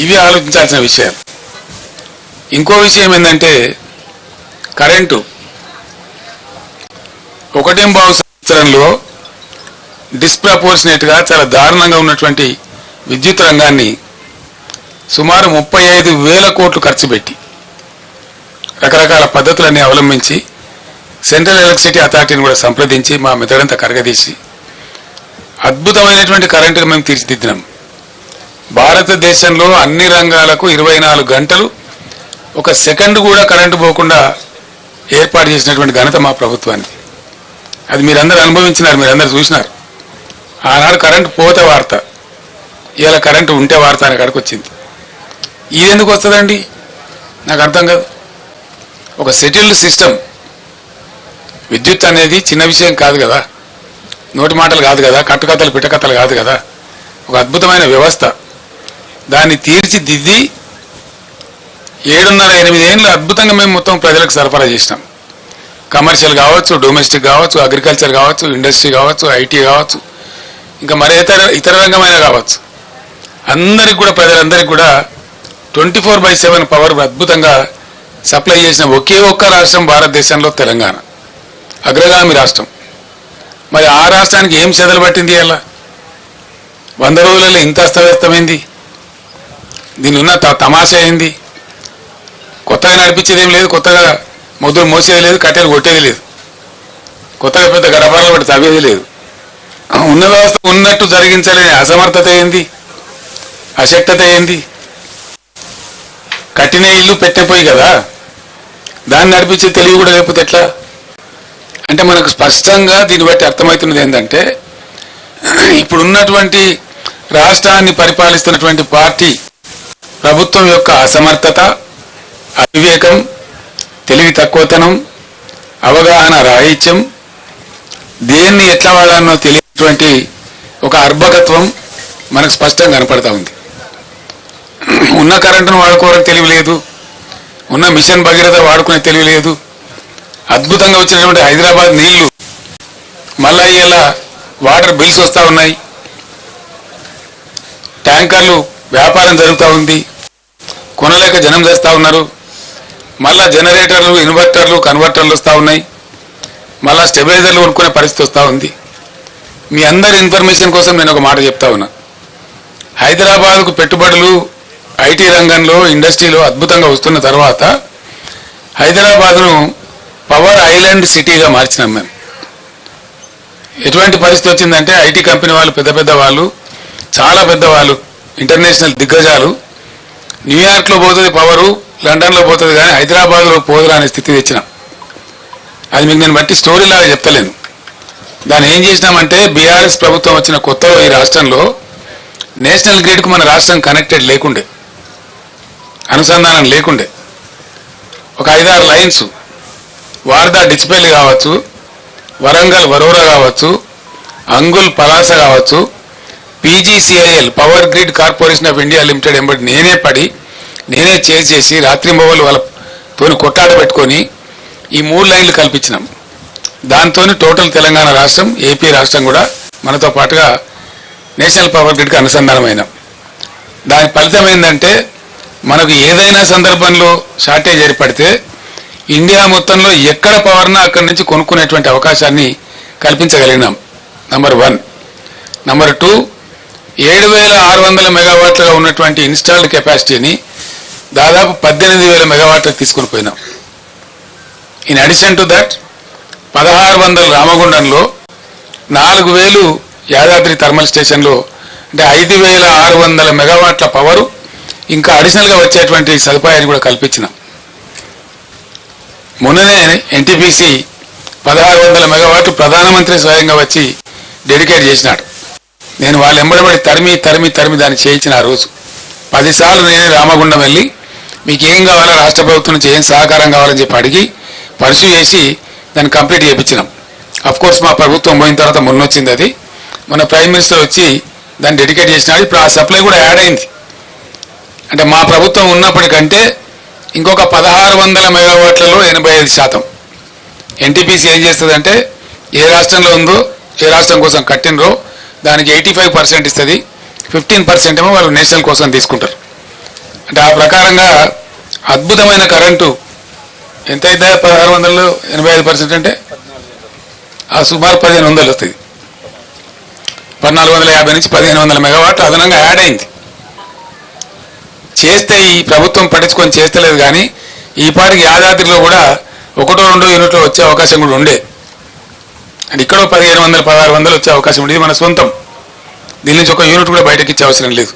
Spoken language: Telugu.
ఇవి ఆలోచించాల్సిన విషయం. ఇంకో విషయం ఏంటంటే కరెంటు 1.5 సంవత్సరంలో డిస్ప్రపోర్షనేట్గా చాలా దారుణంగా ఉన్నటువంటి విద్యుత్ రంగాన్ని సుమారు 35,000 కోట్లు ఖర్చు పెట్టి రకరకాల పద్ధతులన్నీ అవలంబించి సెంట్రల్ ఎలక్ట్రిసిటీ అథారిటీని కూడా సంప్రదించి మా మెదడంతా కరగదీసి అద్భుతమైనటువంటి కరెంటుగా మేము తీర్చిదిద్దినాం. భారతదేశంలో అన్ని రంగాలకు 24 గంటలు ఒక సెకండ్ కూడా కరెంటు పోకుండా ఏర్పాటు చేసినటువంటి ఘనత మా ప్రభుత్వానికి. అది మీరందరూ అనుభవించినారు, మీరందరూ చూసినారు. ఆనాడు కరెంటు పోతే వార్త, ఇవాళ కరెంటు ఉంటే వార్త అనే కాడికి వచ్చింది. ఇది ఎందుకు వస్తుందండి నాకు అర్థం కాదు. ఒక సెటిల్డ్ సిస్టమ్. విద్యుత్ అనేది చిన్న విషయం కాదు కదా, నోటి మాటలు కాదు కదా, కట్టుకథలు పిట్టకథలు కాదు కదా. ఒక అద్భుతమైన వ్యవస్థ. దాన్ని తీర్చిదిద్ది 7.5-8 ఏళ్ళు అద్భుతంగా మేము మొత్తం ప్రజలకు సరఫరా చేసినాం. కమర్షియల్ కావచ్చు, డొమెస్టిక్ కావచ్చు, అగ్రికల్చర్ కావచ్చు, ఇండస్ట్రీ కావచ్చు, ఐటీ కావచ్చు, ఇంకా మరి ఇతర రంగమైన కావచ్చు. అందరికి కూడా ప్రజలందరికీ కూడా 24/7 పవర్ అద్భుతంగా సప్లై చేసిన ఒకే ఒక్క రాష్ట్రం భారతదేశంలో తెలంగాణ, అగ్రగామి రాష్ట్రం. మరి ఆ రాష్ట్రానికి ఏం చెదలు పట్టింది అలా 100 రోజులలో ఇంత అస్తవ్యస్తమైంది? దీని ఉన్న తమాషా ఏంది? కొత్తగా నడిపించేది ఏం లేదు, కొత్తగా మొదలు మోసేది లేదు, కట్టెలు కొట్టేది లేదు, కొత్తగా పెద్ద గడపడలు పట్టి తవ్వేది లేదు. ఉన్న వ్యవస్థ ఉన్నట్టు జరిగించలేని అసమర్థత ఏంది, అశక్తత ఏంది? కట్టిన ఇల్లు పెట్టిపోయి కదా, దాన్ని నడిపించే తెలివి కూడా లేకపోతే ఎట్లా? అంటే మనకు స్పష్టంగా దీన్ని బట్టి అర్థమవుతున్నది ఏంటంటే ఇప్పుడున్నటువంటి రాష్ట్రాన్ని పరిపాలిస్తున్నటువంటి పార్టీ ప్రభుత్వం యొక్క అసమర్థత, అవివేకం, తెలివి తక్కువతనం, అవగాహన రాహిత్యం, దేన్ని ఎట్లా వాడాలనో తెలియనటువంటి ఒక అర్భకత్వం మనకు స్పష్టంగా కనపడతా ఉంది. ఉన్న కరెంటును వాడుకోవడం తెలివి లేదు, ఉన్న మిషన్ భగీరథ వాడుకునే తెలివి లేదు. అద్భుతంగా వచ్చినటువంటి హైదరాబాద్ నీళ్లు మళ్ళా ఇలా వాటర్ బిల్స్ వస్తూ ఉన్నాయి, ట్యాంకర్లు వ్యాపారం జరుగుతూ ఉంది, కొనలేక జనం చేస్తూ ఉన్నారు. మళ్ళా జనరేటర్లు, ఇన్వర్టర్లు, కన్వర్టర్లు వస్తూ ఉన్నాయి, మళ్ళా స్టెబిలైజర్లు కొనుక్కునే పరిస్థితి వస్తూ ఉంది. మీ అందరి ఇన్ఫర్మేషన్ కోసం నేను ఒక మాట చెప్తా ఉన్నా. హైదరాబాద్కు పెట్టుబడులు ఐటీ రంగంలో, ఇండస్ట్రీలో అద్భుతంగా వస్తున్న తర్వాత హైదరాబాద్ను పవర్ ఐలాండ్ సిటీగా మార్చినాం మేము. ఎటువంటి పరిస్థితి వచ్చిందంటే ఐటీ కంపెనీ వాళ్ళు, పెద్ద పెద్ద వాళ్ళు, చాలా పెద్దవాళ్ళు, ఇంటర్నేషనల్ దిగ్గజాలు న్యూయార్క్లో పోతుంది పవరు, లండన్లో పోతుంది, కానీ హైదరాబాద్లో పోదురా అనే స్థితి తెచ్చినాం. అది మీకు నేను బట్టి స్టోరీ లాగా చెప్తలేను. దాన్ని ఏం చేసినామంటే బీఆర్ఎస్ ప్రభుత్వం వచ్చిన కొత్తలో ఈ రాష్ట్రంలో నేషనల్ గ్రిడ్కు మన రాష్ట్రం కనెక్టెడ్ లేకుండే, అనుసంధానం లేకుండే. ఒక 5-6 లైన్స్ వార్దా డిచ్పల్లి కావచ్చు, వరంగల్ వరోరా కావచ్చు, అంగుల్ పలాస కావచ్చు, PGCIL power grid corporation of India limited ఎంబడి నేనే పడి నేనే చేసి రాత్రింబవళ్ళు వాళ్ళతో కొట్టాట పెట్టుకొని ఈ 3 లైన్లు కల్పించినాం. దాంతో టోటల్ తెలంగాణ రాష్ట్రం, ఏపీ రాష్ట్రం కూడా మనతో పాటుగా నేషనల్ పవర్ గ్రిడ్కి అనుసంధానమైనాం. దాని ఫలితం ఏంటంటే మనకు ఏదైనా సందర్భంలో షార్టేజ్ ఏర్పడితే ఇండియా మొత్తంలో ఎక్కడ పవర్నా అక్కడి నుంచి కొనుక్కునేటువంటి అవకాశాన్ని కల్పించగలిగినాం. నంబర్ 1. నంబర్ 2, 7,600 మెగావాట్లుగా ఉన్నటువంటి ఇన్స్టాల్డ్ కెపాసిటీని దాదాపు 18,000 మెగావాట్లకు తీసుకుని పోయినాం. In addition to that 1,600 రామగుండంలో, 4,000 Yadadri thermal స్టేషన్లో, అంటే 5,600 మెగావాట్ల పవరు ఇంకా అడిషనల్గా వచ్చేటువంటి సదుపాయాన్ని కూడా కల్పించినాం. మొన్ననే ఎన్టీపీసీ 1,600 మెగావాట్లు ప్రధానమంత్రి స్వయంగా వచ్చి డెడికేట్ చేసినాడు. నేను వాళ్ళు ఎంబడబడి తరిమి దాన్ని చేయించిన ఆ రోజు 10 సార్లు నేనే రామగుండం వెళ్ళి మీకు ఏం కావాలో, రాష్ట్ర ప్రభుత్వం నుంచి ఏం సహకారం కావాలని చెప్పి అడిగి పర్సూ చేసి దాన్ని కంప్లీట్ చేయించినాం. అఫ్కోర్స్ మా ప్రభుత్వం పోయిన తర్వాత మొన్న వచ్చింది అది. మొన్న ప్రైమ్ మినిస్టర్ వచ్చి దాన్ని డెడికేట్ చేసినాడు. ఇప్పుడు ఆ సప్లై కూడా యాడ్ అయింది. అంటే మా ప్రభుత్వం ఉన్నప్పటికంటే ఇంకొక 1,600 మెగావాట్లలో 85%. ఎన్టీపీసీ ఏం చేస్తుందంటే ఏ రాష్ట్రంలో ఉందో, ఏ రాష్ట్రం కోసం కట్టినరో దానికి 85% ఇస్తుంది, 15% ఏమో వాళ్ళు నేషనల్ కోసం తీసుకుంటారు. అంటే ఆ ప్రకారంగా అద్భుతమైన కరెంటు ఎంతైతే 1685% అంటే ఆ సుమారు 1500 వస్తుంది. 1450 నుంచి 1500 మెగావాట్లు అదనంగా యాడ్ అయింది. చేస్తే ఈ ప్రభుత్వం పట్టించుకొని చేస్తలేదు, కానీ ఈ పాటికి యాదాద్రిలో కూడా 1-2 యూనిట్లు వచ్చే అవకాశం కూడా ఉండే. అంటే ఇక్కడ 1500-1600 వచ్చే అవకాశం ఉండేది మన సొంతం. దీని నుంచి ఒక యూనిట్ కూడా బయటకి ఇచ్చే అవసరం లేదు.